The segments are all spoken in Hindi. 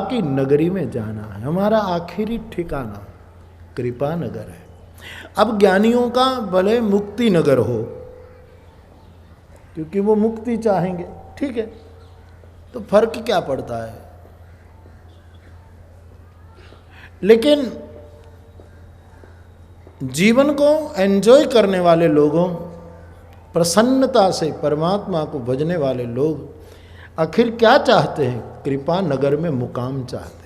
की नगरी में जाना है, हमारा आखिरी ठिकाना कृपा नगर है। अब ज्ञानियों का भले मुक्ति नगर हो, क्योंकि वो मुक्ति चाहेंगे, ठीक है, तो फर्क क्या पड़ता है। लेकिन जीवन को एंजॉय करने वाले लोगों, प्रसन्नता से परमात्मा को भजने वाले लोग आखिर क्या चाहते हैं? कृपा नगर में मुकाम चाहते हैं।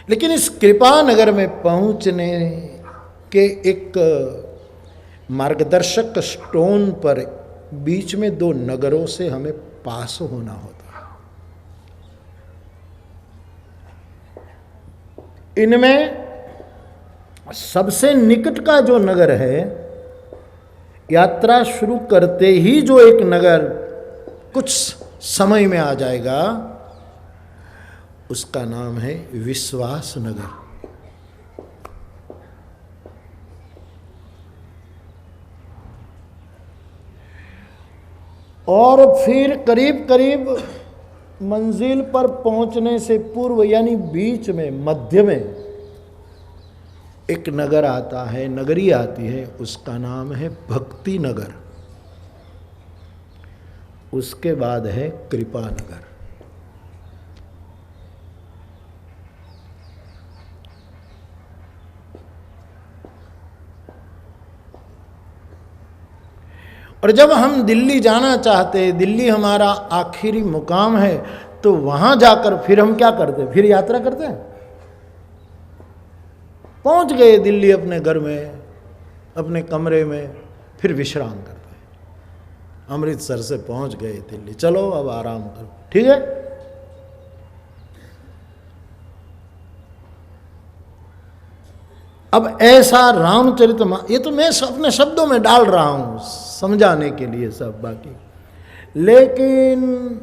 लेकिन इस कृपा नगर में पहुंचने के एक मार्गदर्शक स्टोन पर बीच में दो नगरों से हमें पास होना होता है। इनमें सबसे निकट का जो नगर है, यात्रा शुरू करते ही जो एक नगर कुछ समय में आ जाएगा, उसका नाम है विश्वास नगर। और फिर करीब करीब मंजिल पर पहुंचने से पूर्व, यानी बीच में, मध्य में एक नगर आता है, नगरी आती है, उसका नाम है भक्ति नगर। उसके बाद है कृपा नगर। और जब हम दिल्ली जाना चाहते हैं, दिल्ली हमारा आखिरी मुकाम है, तो वहां जाकर फिर हम क्या करते हैं? फिर यात्रा करते हैं। पहुंच गए दिल्ली अपने घर में, अपने कमरे में, फिर विश्राम करते हैं। अमृतसर से पहुंच गए दिल्ली, चलो अब आराम करो, ठीक है। अब ऐसा रामचरितमानस, ये तो मैं अपने शब्दों में डाल रहा हूं समझाने के लिए सब, बाकी लेकिन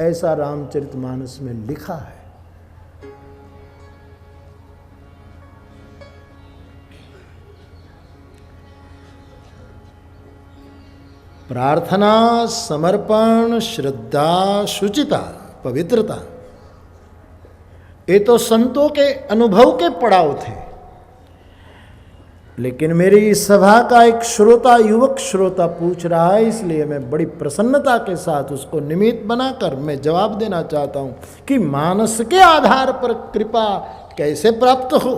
ऐसा रामचरितमानस में लिखा है। प्रार्थना, समर्पण, श्रद्धा, शुचिता, पवित्रता, ये तो संतों के अनुभव के पड़ाव थे। लेकिन मेरी सभा का एक श्रोता, युवक श्रोता पूछ रहा है, इसलिए मैं बड़ी प्रसन्नता के साथ उसको निमित्त बनाकर मैं जवाब देना चाहता हूं कि मानस के आधार पर कृपा कैसे प्राप्त हो।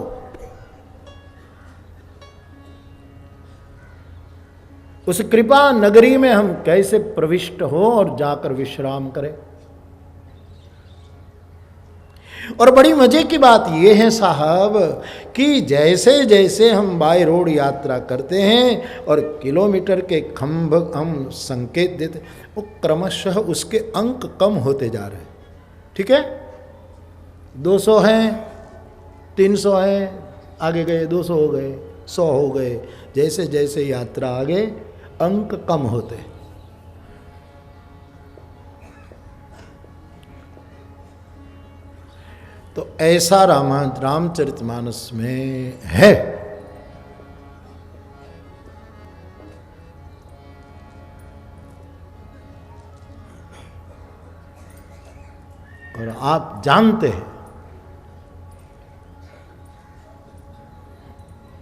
उस कृपा नगरी में हम कैसे प्रविष्ट हो और जाकर विश्राम करें। और बड़ी मजे की बात यह है साहब कि जैसे जैसे हम बाय रोड यात्रा करते हैं और किलोमीटर के खंभ हम संकेत देते, वो क्रमशः उसके अंक कम होते जा रहे हैं, ठीक है। 200 हैं, 300 हैं, आगे गए 200 हो गए, 100 हो गए। जैसे जैसे यात्रा आगे अंक कम होते। तो ऐसा रामचरितमानस में है। और आप जानते हैं,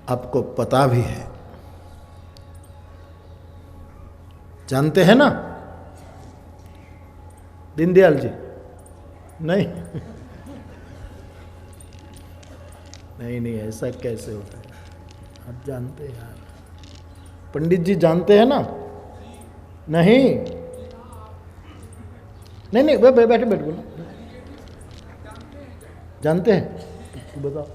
आपको पता भी है, जानते हैं ना दीनदयाल जी? नहीं नहीं नहीं, ऐसा कैसे होता है? आप जानते हैं यार, पंडित जी जानते हैं ना? नहीं नहीं नहीं, बैठे बैठे बोलो, जानते हैं तो बताओ।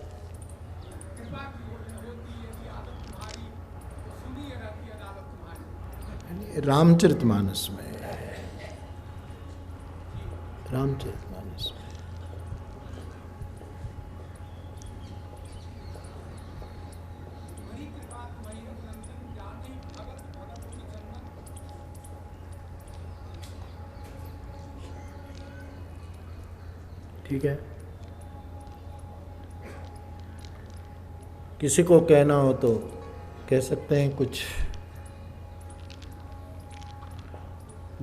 रामचरितमानस में, रामचरितमानस में ठीक है। किसी को कहना हो तो कह सकते हैं कुछ।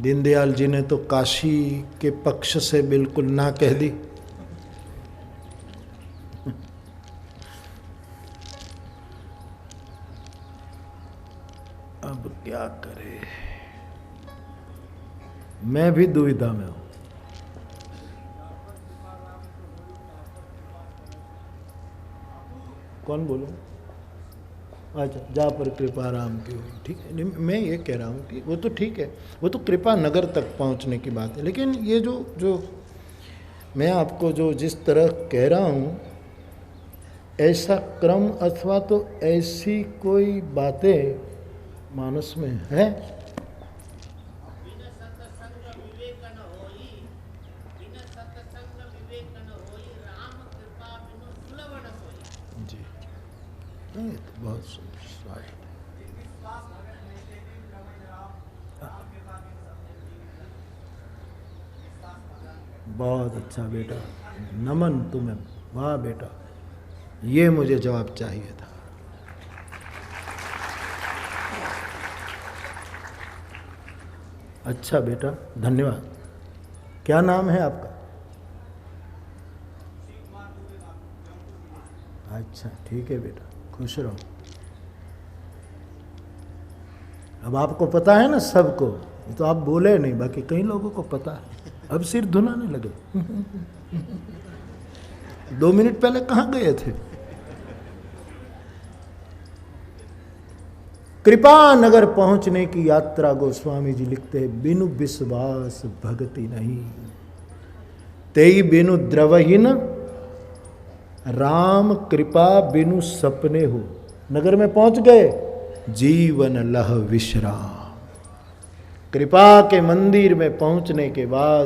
दीनदयाल जी ने तो काशी के पक्ष से बिल्कुल ना कह दी। अब क्या करे, मैं भी दुविधा में हूं। कौन बोलो? अच्छा, जहाँ पर कृपा राम की हो, ठीक है। मैं ये कह रहा हूँ कि वो तो ठीक है, वो तो कृपा नगर तक पहुँचने की बात है, लेकिन ये जो मैं आपको जो जिस तरह कह रहा हूँ, ऐसा क्रम अथवा तो ऐसी कोई बातें मानस में है? जी, नहीं तो बहुत स्वागत। बहुत अच्छा बेटा, नमन तुम्हें, वाह बेटा, ये मुझे जवाब चाहिए था। अच्छा बेटा, धन्यवाद। क्या नाम है आपका? अच्छा, ठीक है बेटा, खुश रहो। अब आपको पता है ना सबको, तो आप बोले नहीं, बाकी कई लोगों को पता है। अब सिर धुनाने लगे। 2 मिनट पहले कहाँ गए थे? कृपा नगर पहुंचने की यात्रा गोस्वामी जी लिखते हैं, बिनु विश्वास भगति नहीं, तेई बिनु द्रवहीन राम कृपा बिनु सपने हो। नगर में पहुंच गए, जीवन लह विश्राम। कृपा के मंदिर में पहुंचने के बाद